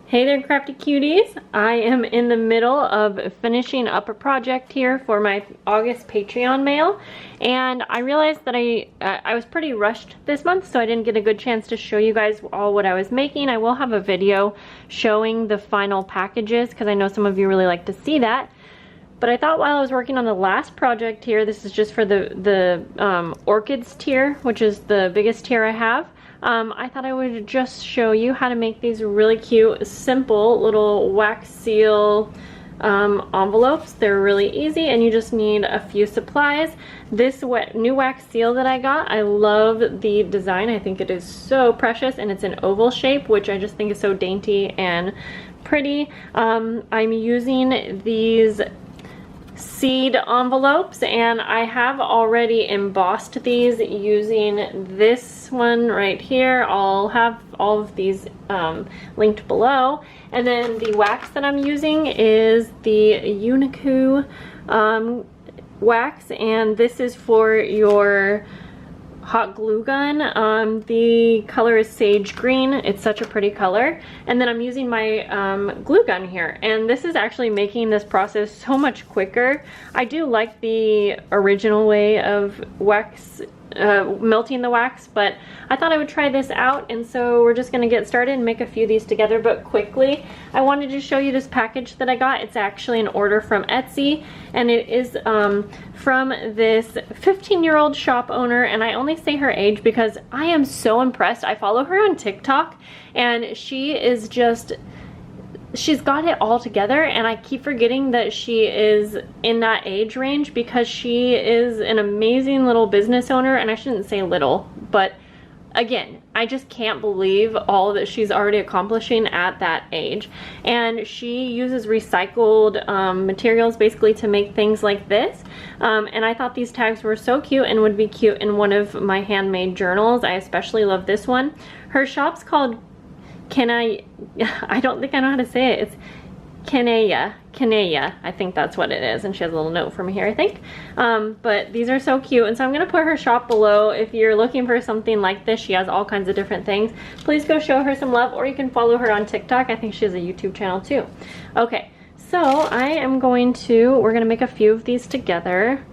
Hey there, crafty cuties. I am in the middle of finishing up a project here for my August Patreon mail, and I realized that I was pretty rushed this month, so I didn't get a good chance to show you guys all what I was making. I will have a video showing the final packages because I know some of you really like to see that. But I thought while I was working on the last project here, this is just for the orchids tier, which is the biggest tier I have. I thought I would just show you how to make these really cute, simple little wax seal envelopes. They're really easy and you just need a few supplies. This new wax seal that I got, I love the design. I think it is so precious and it's an oval shape, which I just think is so dainty and pretty. I'm using these seed envelopes and I have already embossed these using this one right here. I'll have all of these linked below. And then the wax that I'm using is the Uniku wax, and this is for your hot glue gun. The color is sage green. It's such a pretty color. And then I'm using my glue gun here, and this is actually making this process so much quicker. I do like the original way of wax melting the wax, but I thought I would try this out, and so we're just gonna get started and make a few of these together. But quickly, I wanted to show you this package that I got. It's actually an order from Etsy, and it is from this 15-year-old shop owner, and I only say her age because I am so impressed. I follow her on TikTok, and she is just, she's got it all together, and I keep forgetting that she is in that age range because she is an amazing little business owner. And I shouldn't say little, but again, I just can't believe all that she's already accomplishing at that age. And she uses recycled materials basically to make things like this. And I thought these tags were so cute and would be cute in one of my handmade journals. I especially love this one. Her shop's called I don't think I know how to say it. It's Kenaya. I think that's what it is. And she has a little note from here, I think. But these are so cute. And so I'm going to put her shop below. If you're looking for something like this, she has all kinds of different things. Please go show her some love, or you can follow her on TikTok. I think she has a YouTube channel too. Okay, so we're going to make a few of these together.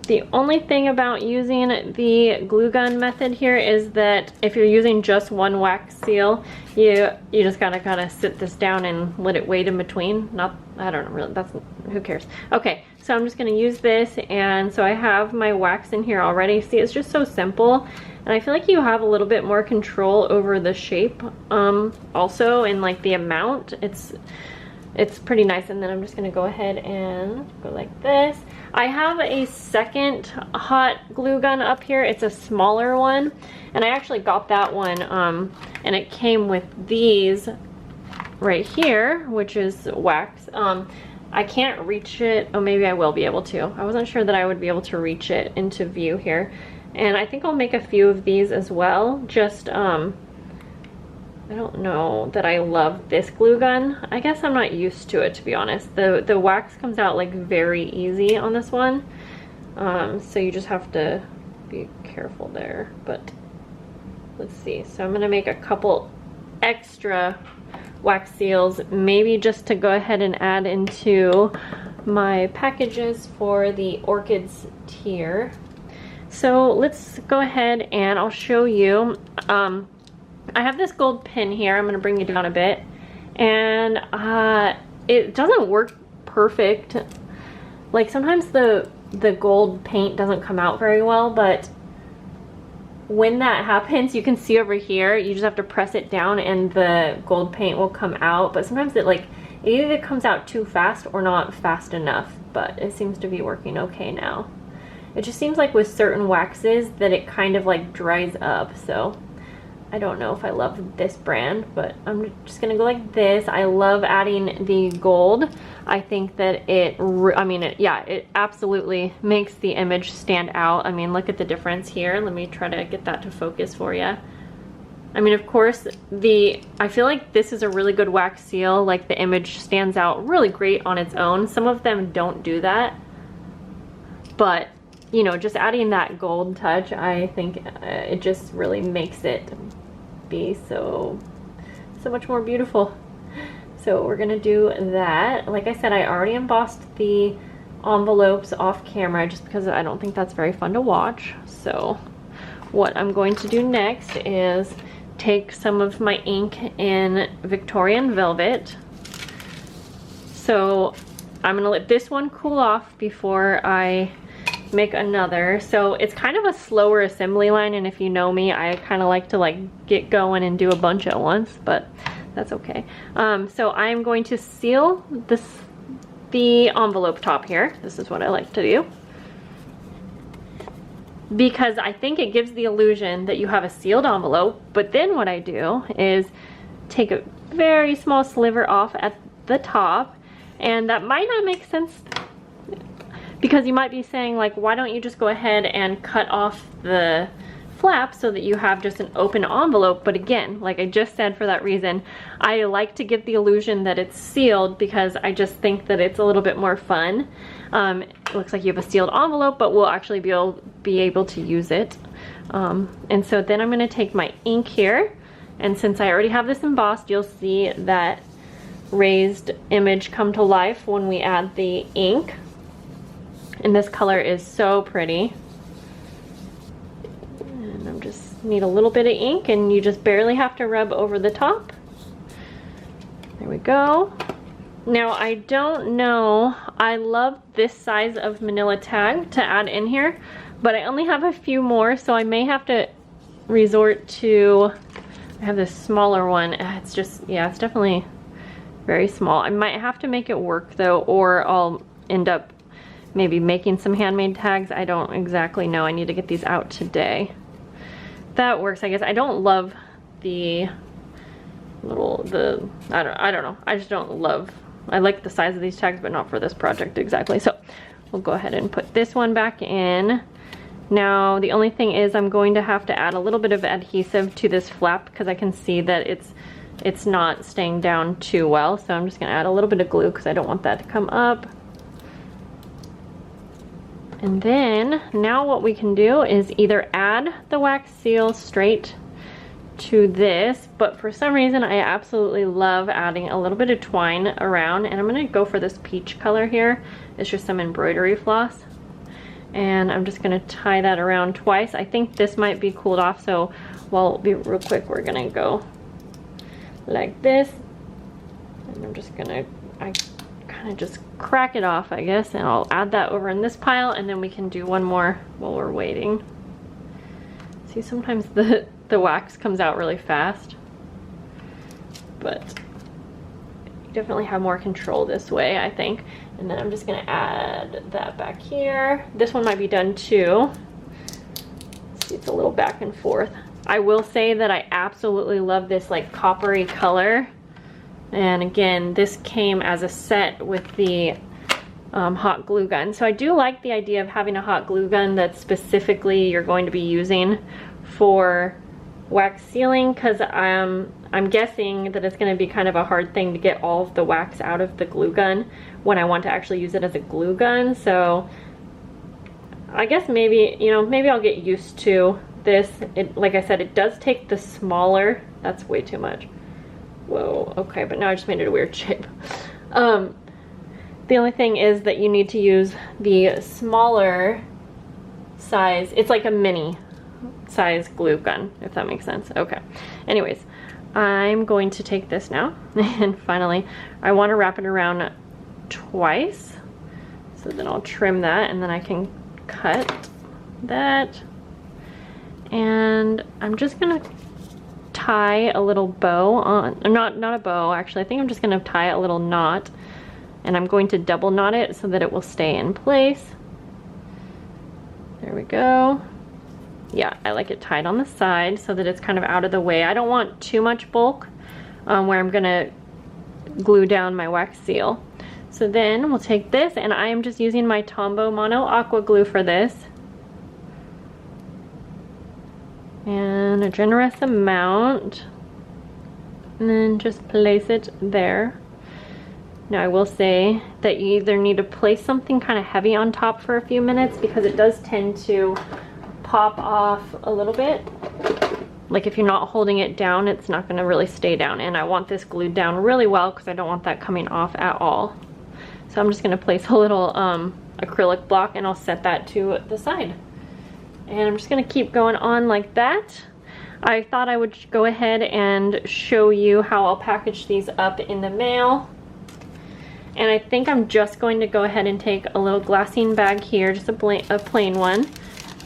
The only thing about using the glue gun method here is that if you're using just one wax seal, you just gotta kind of sit this down and let it wait in between. I don't know, really, who cares? Okay, so I'm just gonna use this, and so I have my wax in here already. See, it's just so simple, and I feel like you have a little bit more control over the shape also, and like the amount. It's pretty nice. And then I'm just gonna go ahead and go like this. I have a second hot glue gun up here. It's a smaller one, and I actually got that one and it came with these right here, which is wax. I can't reach it. Oh, maybe I will be able to. I wasn't sure that I would be able to reach it into view here, and I think I'll make a few of these as well. Just I don't know that I love this glue gun. I guess I'm not used to it, to be honest. The wax comes out like very easy on this one. So you just have to be careful there. But let's see. So I'm gonna make a couple extra wax seals, maybe just to go ahead and add into my packages for the orchids tier. So let's go ahead and I'll show you. I have this gold pin here. I'm going to bring it down a bit, and it doesn't work perfect. Like sometimes the gold paint doesn't come out very well, but when that happens, you can see over here, you just have to press it down and the gold paint will come out. But sometimes it either comes out too fast or not fast enough, but it seems to be working okay now. It just seems like with certain waxes that it kind of like dries up, so I don't know if I love this brand, but I'm just gonna go like this. I love adding the gold. I think that it absolutely makes the image stand out. I mean, look at the difference here. Let me try to get that to focus for you. I mean, of course, I feel like this is a really good wax seal. Like the image stands out really great on its own. Some of them don't do that, but you know, just adding that gold touch, I think it just really makes it be so so much more beautiful. So we're gonna do that. Like I said, I already embossed the envelopes off camera just because I don't think that's very fun to watch. So what I'm going to do next is take some of my ink in Victorian Velvet. So I'm gonna let this one cool off before I make another. So it's kind of a slower assembly line, and if you know me, I kind of like to like get going and do a bunch at once, but that's okay. So I'm going to seal the envelope top here. This is what I like to do, because I think it gives the illusion that you have a sealed envelope. But then what I do is take a very small sliver off at the top, and that might not make sense, because you might be saying like, why don't you just go ahead and cut off the flap so that you have just an open envelope? But again, like I just said, for that reason, I like to give the illusion that it's sealed, because I just think that it's a little bit more fun. It looks like you have a sealed envelope, but we'll actually be able to use it. And so then I'm going to take my ink here, and since I already have this embossed, you'll see that raised image come to life when we add the ink. And this color is so pretty. And I just need a little bit of ink, and you just barely have to rub over the top. There we go. Now I don't know, I love this size of manila tag to add in here, but I only have a few more, so I may have to resort to, I have this smaller one. It's just, yeah, it's definitely very small. I might have to make it work though, or I'll end up maybe making some handmade tags. I don't exactly know. I need to get these out today. That works, I guess. I don't love the little, I don't know. I just don't love, I like the size of these tags, but not for this project exactly. So we'll go ahead and put this one back in. Now the only thing is I'm going to have to add a little bit of adhesive to this flap, because I can see that it's not staying down too well. So I'm just gonna add a little bit of glue because I don't want that to come up. And then now what we can do is either add the wax seal straight to this, but for some reason I absolutely love adding a little bit of twine around, and I'm gonna go for this peach color here. It's just some embroidery floss, and I'm just gonna tie that around twice. I think this might be cooled off, so well, be real quick, we're gonna go like this, and I'm just gonna, I kind of just crack it off, I guess, and I'll add that over in this pile, and then we can do one more while we're waiting. See, sometimes the wax comes out really fast, but you definitely have more control this way, I think. And then I'm just gonna add that back here. This one might be done too. See, it's a little back and forth. I will say that I absolutely love this like coppery color. And again, this came as a set with the hot glue gun. So I do like the idea of having a hot glue gun that specifically you're going to be using for wax sealing, because I'm guessing that it's going to be kind of a hard thing to get all of the wax out of the glue gun when I want to actually use it as a glue gun. So I guess maybe, you know, maybe I'll get used to this. Like I said, it does take the smaller, that's way too much. Whoa, okay, but now I just made it a weird shape. The only thing is that you need to use the smaller size. It's like a mini size glue gun, if that makes sense. Okay, anyways, I'm going to take this now, and finally I want to wrap it around twice, so then I'll trim that, and then I can cut that. And I'm just gonna tie a little bow on, not a bow actually, I think I'm just gonna tie a little knot, and I'm going to double knot it so that it will stay in place. There we go. Yeah, I like it tied on the side so that it's kind of out of the way. I don't want too much bulk where I'm gonna glue down my wax seal. So then we'll take this, and I am just using my Tombow Mono Aqua Glue for this. And a generous amount. And then just place it there. Now I will say that you either need to place something kind of heavy on top for a few minutes, because it does tend to pop off a little bit. like if you're not holding it down, it's not gonna really stay down. And I want this glued down really well because I don't want that coming off at all. So I'm just gonna place a little acrylic block and I'll set that to the side. And I'm just gonna keep going on like that. I thought I would go ahead and show you how I'll package these up in the mail. And I think I'm just going to go ahead and take a little glassine bag here, just a plain one.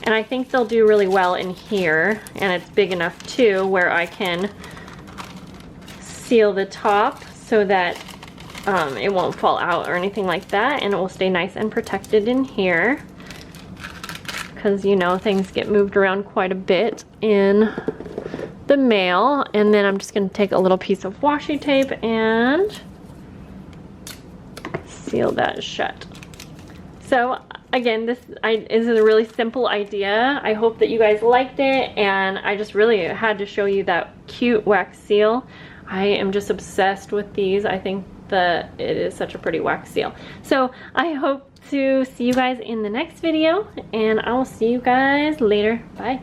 And I think they'll do really well in here. And it's big enough too where I can seal the top so that it won't fall out or anything like that. And it will stay nice and protected in here. Because, you know, things get moved around quite a bit in the mail. And then I'm just going to take a little piece of washi tape and seal that shut. So again, this is a really simple idea. I hope that you guys liked it, and I just really had to show you that cute wax seal. I am just obsessed with these. I think that it is such a pretty wax seal. So I hope to see you guys in the next video, and I will see you guys later. Bye.